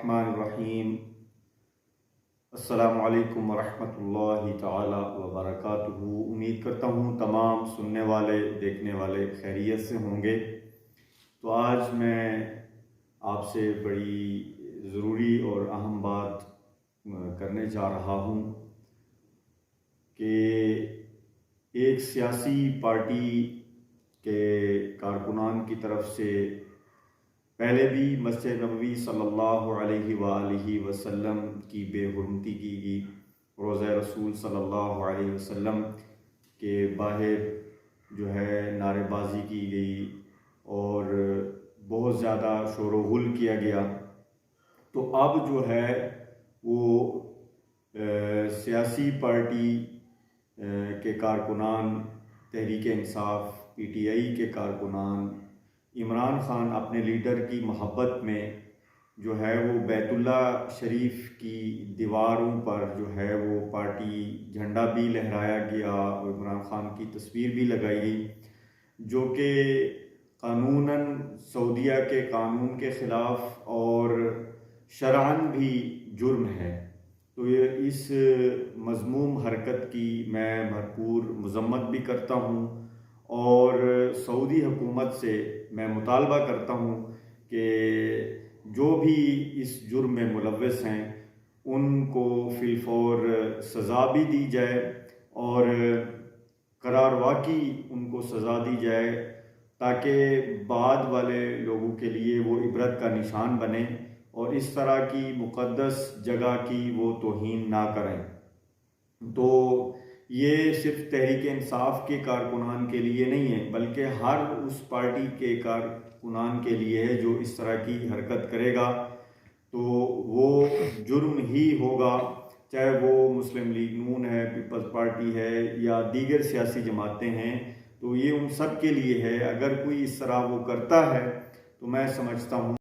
الرحمن الرحیم۔ السلام علیکم ورحمۃ اللہ تعالی وبرکاتہ۔ امید کرتا ہوں تمام سننے والے دیکھنے والے خیریت سے ہوں گے۔ تو آج میں آپ سے بڑی ضروری اور اہم بات کرنے جا رہا ہوں کہ ایک سیاسی پارٹی کے کارکنان کی طرف سے پہلے بھی مسجد نبوی صلی اللہ علیہ وآلہ وسلم کی بے حرمتی کی گئی، روضہ رسول صلی اللہ علیہ وسلم کے باہر جو ہے نعرے بازی کی گئی اور بہت زیادہ شور و غل کیا گیا۔ تو اب جو ہے وہ سیاسی پارٹی کے کارکنان، Tehreek Insaf P T I کے کارکنان، عمران خان اپنے لیڈر کی محبت میں جو ہے وہ بیت اللہ شریف کی دیواروں پر جو ہے وہ پارٹی جھنڈا بھی لہرایا گیا اور عمران خان کی تصویر بھی لگائی گئی، جو کہ قانوناً سعودیہ کے قانون کے خلاف اور شرعاً بھی جرم ہے۔ تو یہ اس مذموم حرکت کی میں بھرپور مذمت بھی کرتا ہوں اور سعودی حکومت سے میں مطالبہ کرتا ہوں کہ جو بھی اس جرم میں ملوث ہیں ان کو فی الفور سزا بھی دی جائے اور قرار واقعی ان کو سزا دی جائے تاکہ بعد والے لوگوں کے لیے وہ عبرت کا نشان بنے اور اس طرح کی مقدس جگہ کی وہ توہین نہ کریں۔ تو یہ صرف تحریک انصاف کے کارکنان کے لیے نہیں ہے بلکہ ہر اس پارٹی کے کارکنان کے لیے ہے جو اس طرح کی حرکت کرے گا تو وہ جرم ہی ہوگا، چاہے وہ مسلم لیگ نون ہے، پیپلز پارٹی ہے یا دیگر سیاسی جماعتیں ہیں، تو یہ ان سب کے لیے ہے۔ اگر کوئی اس طرح وہ کرتا ہے تو میں سمجھتا ہوں